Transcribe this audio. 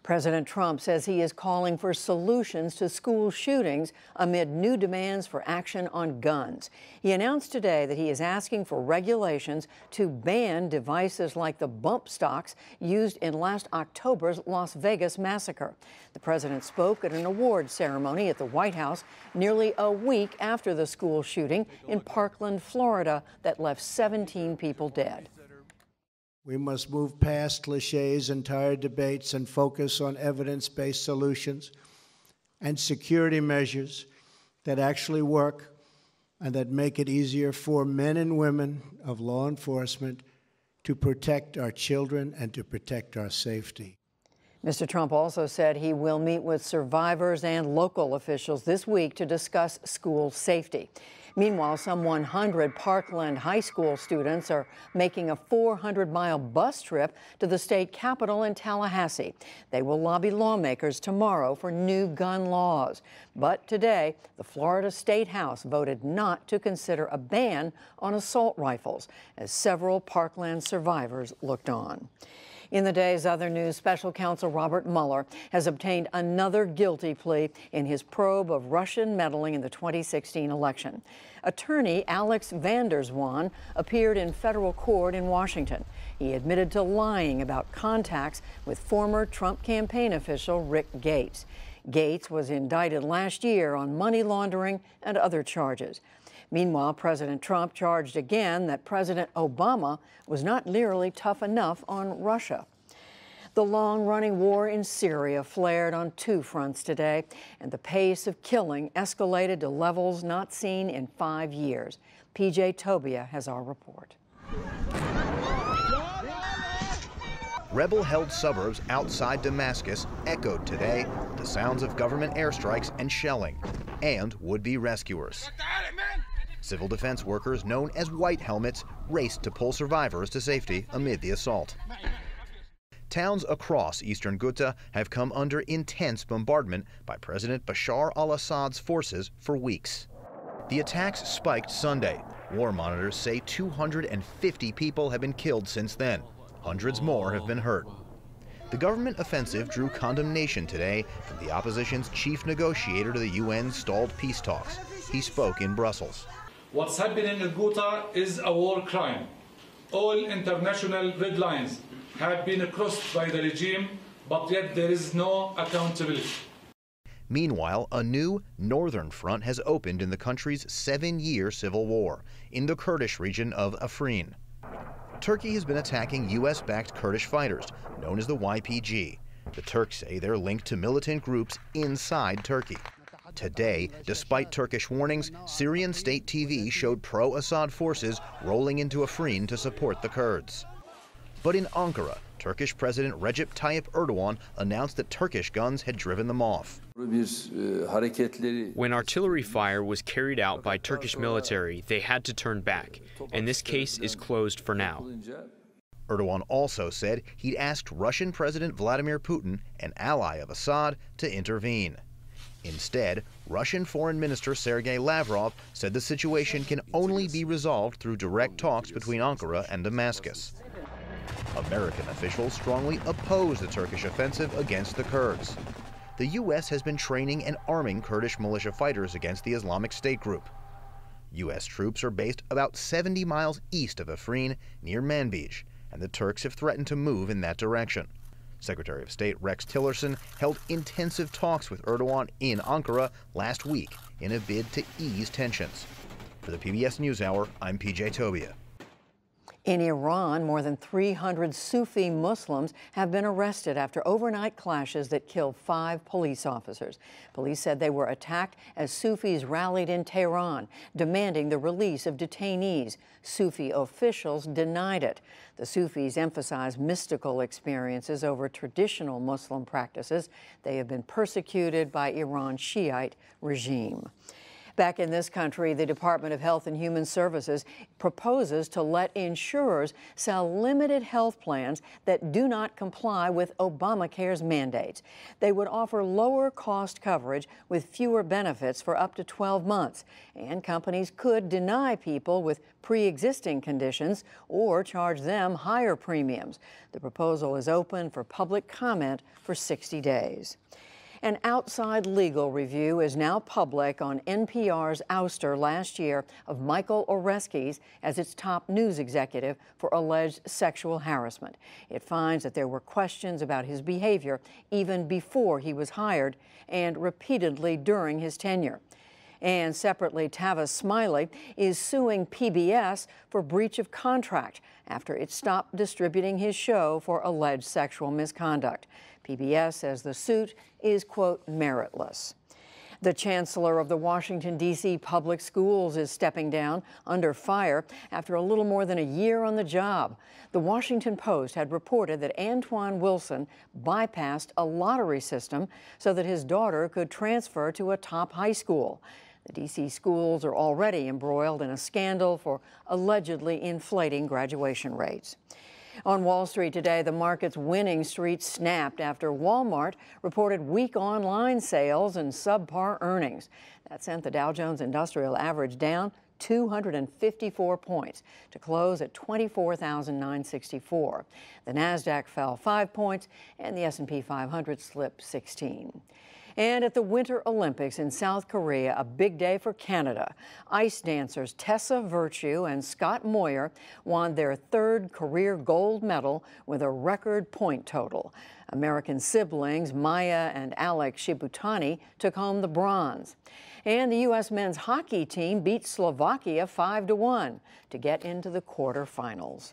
President Trump says he is calling for solutions to school shootings amid new demands for action on guns. He announced today that he is asking for regulations to ban devices like the bump stocks used in last October's Las Vegas massacre. The president spoke at an awards ceremony at the White House nearly a week after the school shooting in Parkland, Florida, that left 17 people dead. We must move past cliches and tired debates and focus on evidence-based solutions and security measures that actually work and that make it easier for men and women of law enforcement to protect our children and to protect our safety. Mr. Trump also said he will meet with survivors and local officials this week to discuss school safety. Meanwhile, some 100 Parkland High School students are making a 400-mile bus trip to the state capitol in Tallahassee. They will lobby lawmakers tomorrow for new gun laws. But today, the Florida State House voted not to consider a ban on assault rifles, as several Parkland survivors looked on. In the day's other news, Special Counsel Robert Mueller has obtained another guilty plea in his probe of Russian meddling in the 2016 election. Attorney Alex van der Zwaan appeared in federal court in Washington. He admitted to lying about contacts with former Trump campaign official Rick Gates. Gates was indicted last year on money laundering and other charges. Meanwhile, President Trump charged again that President Obama was not nearly tough enough on Russia. The long-running war in Syria flared on two fronts today, and the pace of killing escalated to levels not seen in 5 years. PJ Tobia has our report. Rebel-held suburbs outside Damascus echoed today with the sounds of government airstrikes and shelling, and would-be rescuers. Civil defense workers known as White Helmets raced to pull survivors to safety amid the assault. Towns across eastern Ghouta have come under intense bombardment by President Bashar al-Assad's forces for weeks. The attacks spiked Sunday. War monitors say 250 people have been killed since then. Hundreds more have been hurt. The government offensive drew condemnation today from the opposition's chief negotiator to the UN's stalled peace talks. He spoke in Brussels. What's happening in Ghouta is a war crime. All international red lines have been crossed by the regime, but yet there is no accountability. Meanwhile, a new northern front has opened in the country's 7-year civil war in the Kurdish region of Afrin. Turkey has been attacking U.S.-backed Kurdish fighters, known as the YPG. The Turks say they're linked to militant groups inside Turkey. Today, despite Turkish warnings, Syrian state TV showed pro-Assad forces rolling into Afrin to support the Kurds. But in Ankara, Turkish President Recep Tayyip Erdogan announced that Turkish guns had driven them off. When artillery fire was carried out by Turkish military, they had to turn back, and this case is closed for now. Erdogan also said he'd asked Russian President Vladimir Putin, an ally of Assad, to intervene. Instead, Russian Foreign Minister Sergei Lavrov said the situation can only be resolved through direct talks between Ankara and Damascus. American officials strongly oppose the Turkish offensive against the Kurds. The U.S. has been training and arming Kurdish militia fighters against the Islamic State group. U.S. troops are based about 70 miles east of Afrin, near Manbij, and the Turks have threatened to move in that direction. Secretary of State Rex Tillerson held intensive talks with Erdogan in Ankara last week in a bid to ease tensions. For the PBS NewsHour, I'm PJ Tobia. In Iran, more than 300 Sufi Muslims have been arrested after overnight clashes that killed 5 police officers. Police said they were attacked as Sufis rallied in Tehran, demanding the release of detainees. Sufi officials denied it. The Sufis emphasize mystical experiences over traditional Muslim practices. They have been persecuted by Iran's Shiite regime. Back in this country, the Department of Health and Human Services proposes to let insurers sell limited health plans that do not comply with Obamacare's mandates. They would offer lower cost coverage with fewer benefits for up to 12 months, and companies could deny people with pre-existing conditions or charge them higher premiums. The proposal is open for public comment for 60 days. An outside legal review is now public on NPR's ouster last year of Michael Oreskes as its top news executive for alleged sexual harassment. It finds that there were questions about his behavior even before he was hired and repeatedly during his tenure. And separately, Tavis Smiley is suing PBS for breach of contract after it stopped distributing his show for alleged sexual misconduct. PBS says the suit is, quote, meritless. The chancellor of the Washington, D.C. public schools is stepping down under fire after a little more than a year on the job. The Washington Post had reported that Antoine Wilson bypassed a lottery system so that his daughter could transfer to a top high school. The D.C. schools are already embroiled in a scandal for allegedly inflating graduation rates. On Wall Street today, the market's winning streak snapped after Walmart reported weak online sales and subpar earnings. That sent the Dow Jones Industrial Average down 254 points to close at 24,964. The Nasdaq fell 5 points and the S&P 500 slipped 16. And at the Winter Olympics in South Korea, a big day for Canada. Ice dancers Tessa Virtue and Scott Moyer won their third career gold medal with a record point total. American siblings Maya and Alex Shibutani took home the bronze. And the U.S. men's hockey team beat Slovakia 5-1 to get into the quarterfinals.